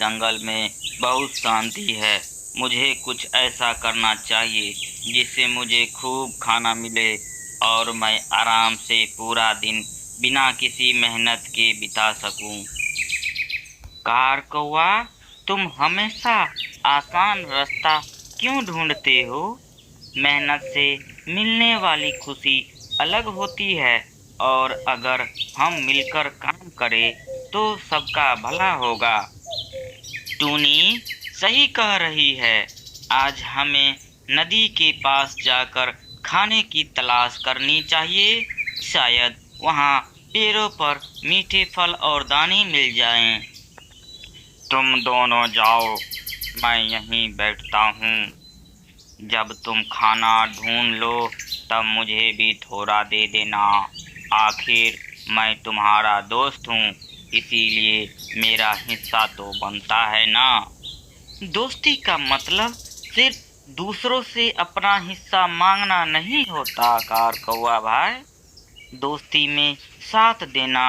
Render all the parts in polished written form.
जंगल में बहुत शांति है। मुझे कुछ ऐसा करना चाहिए जिससे मुझे खूब खाना मिले और मैं आराम से पूरा दिन बिना किसी मेहनत के बिता सकूं। कार कौआ, तुम हमेशा आसान रास्ता क्यों ढूंढते हो? मेहनत से मिलने वाली खुशी अलग होती है और अगर हम मिलकर काम करें तो सबका भला होगा। टूनी सही कह रही है। आज हमें नदी के पास जाकर खाने की तलाश करनी चाहिए। शायद वहाँ पेड़ों पर मीठे फल और दाने मिल जाएं। तुम दोनों जाओ, मैं यहीं बैठता हूँ। जब तुम खाना ढूंढ लो तब मुझे भी थोड़ा दे देना। आखिर मैं तुम्हारा दोस्त हूँ, इसीलिए मेरा हिस्सा तो बनता है ना। दोस्ती का मतलब सिर्फ दूसरों से अपना हिस्सा मांगना नहीं होता कार कौआ भाई। दोस्ती में साथ देना,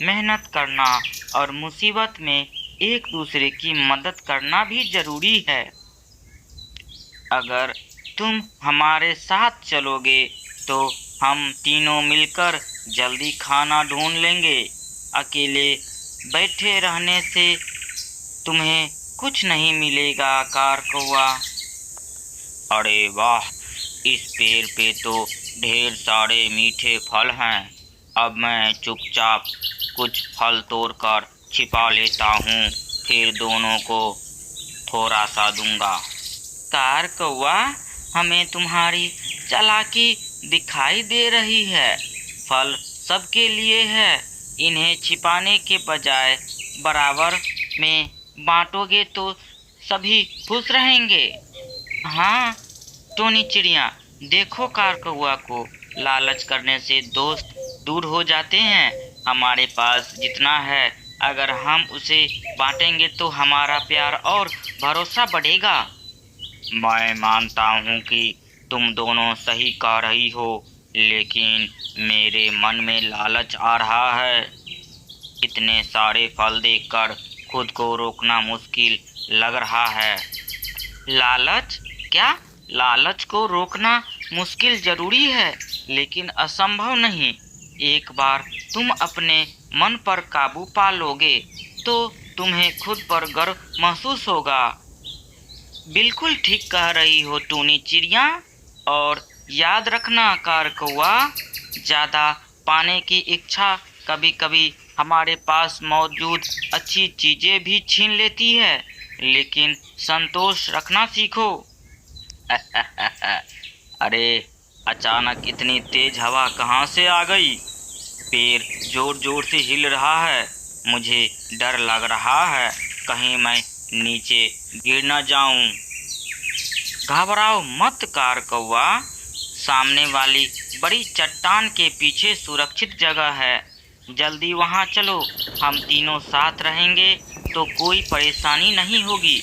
मेहनत करना और मुसीबत में एक दूसरे की मदद करना भी जरूरी है। अगर तुम हमारे साथ चलोगे तो हम तीनों मिलकर जल्दी खाना ढूंढ लेंगे। अकेले बैठे रहने से तुम्हें कुछ नहीं मिलेगा कार कौआ। अरे वाह, इस पेड़ पे तो ढेर सारे मीठे फल हैं। अब मैं चुपचाप कुछ फल तोड़कर छिपा लेता हूँ, फिर दोनों को थोड़ा सा दूंगा। कार कौआ, हमें तुम्हारी चालाकी दिखाई दे रही है। फल सबके लिए है। इन्हें छिपाने के बजाय बराबर में बांटोगे तो सभी खुश रहेंगे। हाँ टोनी चिड़िया, देखो कार कौआ को लालच करने से दोस्त दूर हो जाते हैं। हमारे पास जितना है, अगर हम उसे बांटेंगे तो हमारा प्यार और भरोसा बढ़ेगा। मैं मानता हूँ कि तुम दोनों सही कह रही हो, लेकिन मेरे मन में लालच आ रहा है। इतने सारे फल देखकर खुद को रोकना मुश्किल लग रहा है। लालच? क्या? लालच को रोकना मुश्किल जरूरी है, लेकिन असंभव नहीं। एक बार तुम अपने मन पर काबू पा लोगे तो तुम्हें खुद पर गर्व महसूस होगा। बिल्कुल ठीक कह रही हो टूनी चिड़िया। और याद रखना कार कौआ, ज्यादा पाने की इच्छा कभी कभी हमारे पास मौजूद अच्छी चीजें भी छीन लेती है, लेकिन संतोष रखना सीखो। अरे, अचानक इतनी तेज हवा कहाँ से आ गई? पेड़ जोर जोर से हिल रहा है। मुझे डर लग रहा है, कहीं मैं नीचे गिर न जाऊं। घबराओ मत कार कौआ, सामने वाली बड़ी चट्टान के पीछे सुरक्षित जगह है। जल्दी वहां चलो, हम तीनों साथ रहेंगे तो कोई परेशानी नहीं होगी।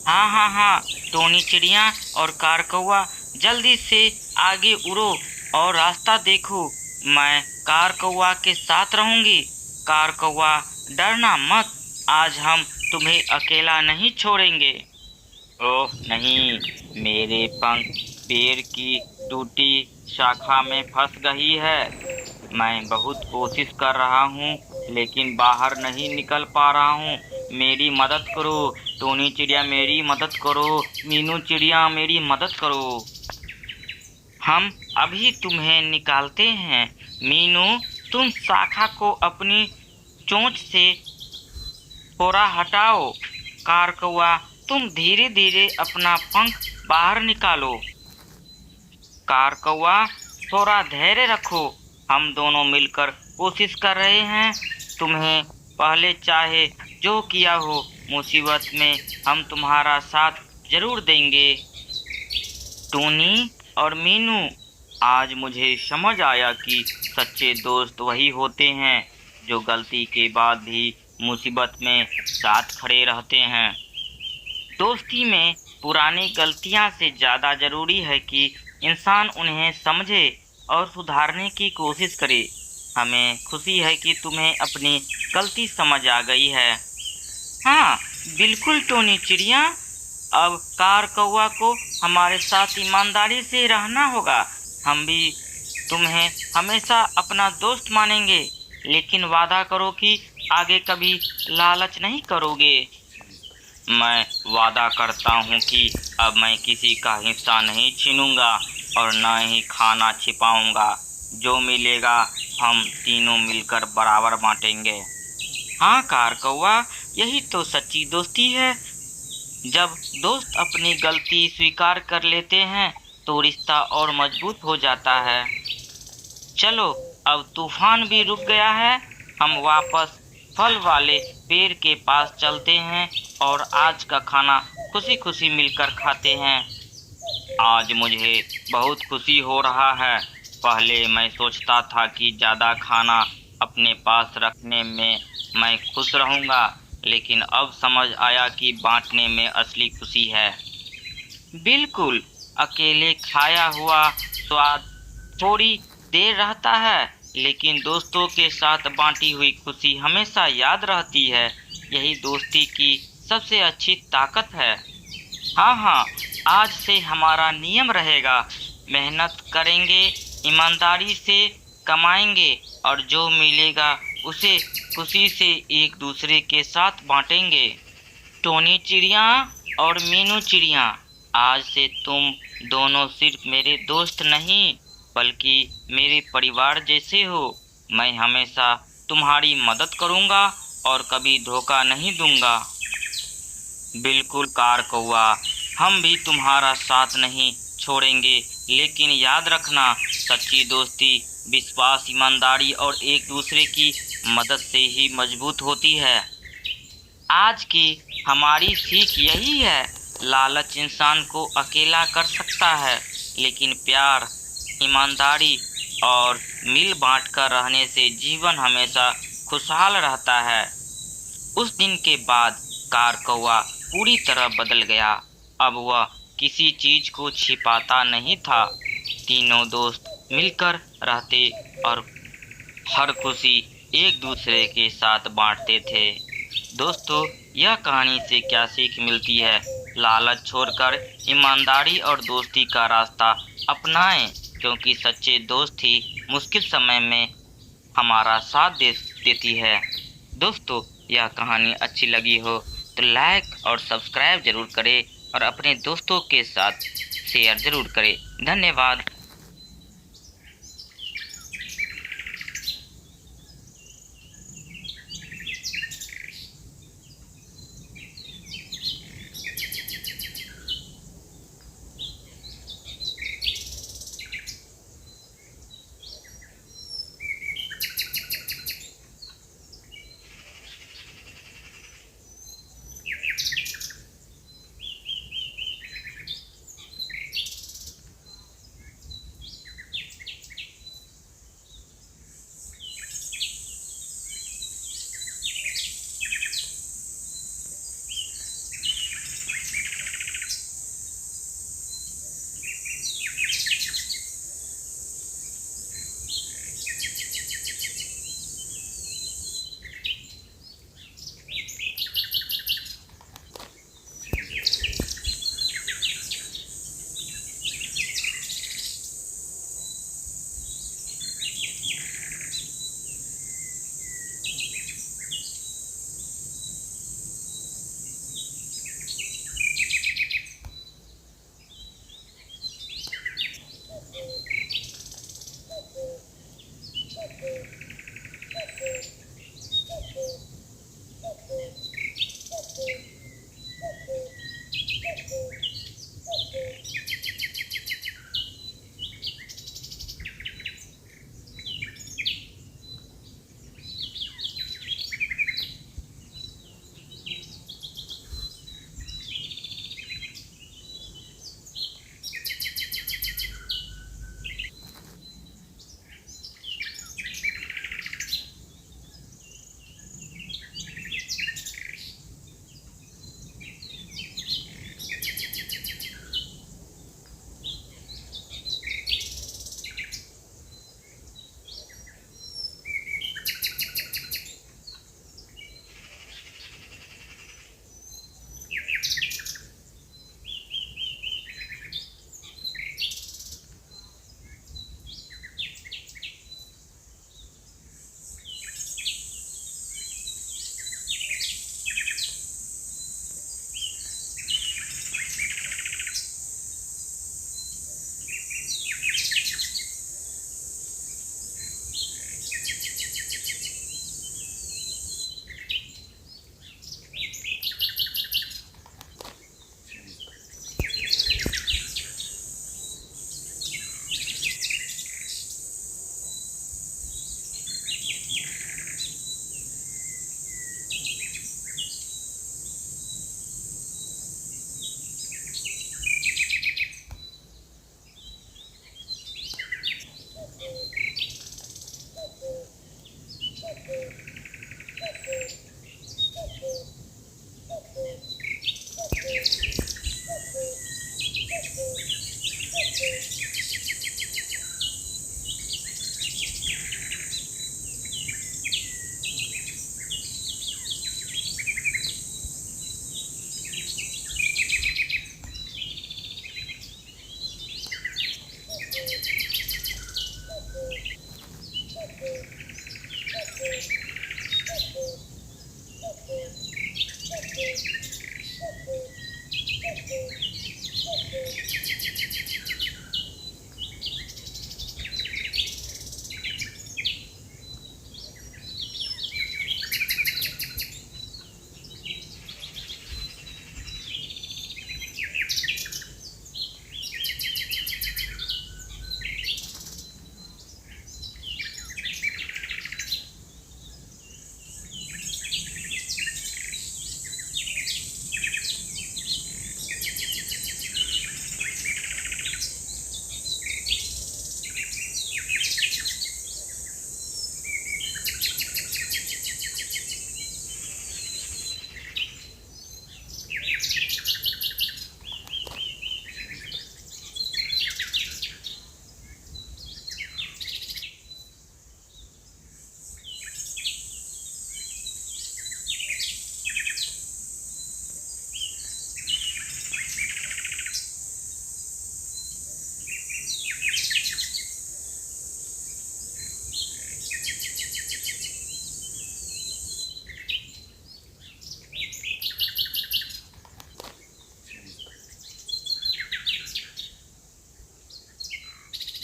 हाँ हाँ हाँ, टोनी चिड़िया और कार कौआ, जल्दी से आगे उड़ो और रास्ता देखो। मैं कार कौआ के साथ रहूंगी। कार कौआ, डरना मत, आज हम तुम्हें अकेला नहीं छोड़ेंगे। ओह नहीं, मेरे पंख पेड़ की टूटी शाखा में फंस गई है। मैं बहुत कोशिश कर रहा हूँ लेकिन बाहर नहीं निकल पा रहा हूँ। मेरी मदद करो टोनी चिड़िया, मेरी मदद करो। मीनू चिड़िया, मेरी मदद करो। हम अभी तुम्हें निकालते हैं। मीनू, तुम शाखा को अपनी चोंच से थोड़ा हटाओ। कार कौआ, तुम धीरे धीरे अपना पंख बाहर निकालो। कार कौआ, थोड़ा धैर्य रखो, हम दोनों मिलकर कोशिश कर रहे हैं। तुम्हें पहले चाहे जो किया हो, मुसीबत में हम तुम्हारा साथ जरूर देंगे। टूनी और मीनू, आज मुझे समझ आया कि सच्चे दोस्त वही होते हैं जो गलती के बाद भी मुसीबत में साथ खड़े रहते हैं। दोस्ती में पुरानी गलतियां से ज़्यादा ज़रूरी है कि इंसान उन्हें समझे और सुधारने की कोशिश करे। हमें खुशी है कि तुम्हें अपनी गलती समझ आ गई है। हाँ, बिल्कुल टोनी चिड़िया, अब कार कौवा को हमारे साथ ईमानदारी से रहना होगा। हम भी तुम्हें हमेशा अपना दोस्त मानेंगे, लेकिन वादा करो कि आगे कभी लालच नहीं करोगे। मैं वादा करता हूँ कि अब मैं किसी का हिस्सा नहीं छीनूंगा और न ही खाना छिपाऊंगा। जो मिलेगा हम तीनों मिलकर बराबर बांटेंगे। हाँ कार कौवा, यही तो सच्ची दोस्ती है। जब दोस्त अपनी गलती स्वीकार कर लेते हैं तो रिश्ता और मजबूत हो जाता है। चलो, अब तूफान भी रुक गया है। हम वापस फल वाले पेड़ के पास चलते हैं और आज का खाना खुशी खुशी मिलकर खाते हैं। आज मुझे बहुत खुशी हो रहा है। पहले मैं सोचता था कि ज्यादा खाना अपने पास रखने में मैं खुश रहूंगा, लेकिन अब समझ आया कि बांटने में असली खुशी है। बिल्कुल, अकेले खाया हुआ स्वाद थोड़ी देर रहता है, लेकिन दोस्तों के साथ बांटी हुई खुशी हमेशा याद रहती है। यही दोस्ती की सबसे अच्छी ताकत है। हाँ हाँ, आज से हमारा नियम रहेगा, मेहनत करेंगे, ईमानदारी से कमाएंगे और जो मिलेगा उसे खुशी से एक दूसरे के साथ बांटेंगे। टोनी चिड़िया और मीनू चिड़िया, आज से तुम दोनों सिर्फ मेरे दोस्त नहीं बल्कि मेरे परिवार जैसे हो। मैं हमेशा तुम्हारी मदद करूंगा और कभी धोखा नहीं दूंगा। बिल्कुल कार कौवा, हम भी तुम्हारा साथ नहीं छोड़ेंगे, लेकिन याद रखना, सच्ची दोस्ती विश्वास, ईमानदारी और एक दूसरे की मदद से ही मजबूत होती है। आज की हमारी सीख यही है, लालच इंसान को अकेला कर सकता है, लेकिन प्यार, ईमानदारी और मिल बांट कर रहने से जीवन हमेशा खुशहाल रहता है। उस दिन के बाद कार कौवा पूरी तरह बदल गया। अब वह किसी चीज को छिपाता नहीं था। तीनों दोस्त मिलकर रहते और हर खुशी एक दूसरे के साथ बांटते थे। दोस्तों, यह कहानी से क्या सीख मिलती है? लालच छोड़कर ईमानदारी और दोस्ती का रास्ता अपनाएं, क्योंकि सच्चे दोस्त ही मुश्किल समय में हमारा साथ देती है। दोस्तों, यह कहानी अच्छी लगी हो तो लाइक और सब्सक्राइब जरूर करें और अपने दोस्तों के साथ शेयर जरूर करें। धन्यवाद।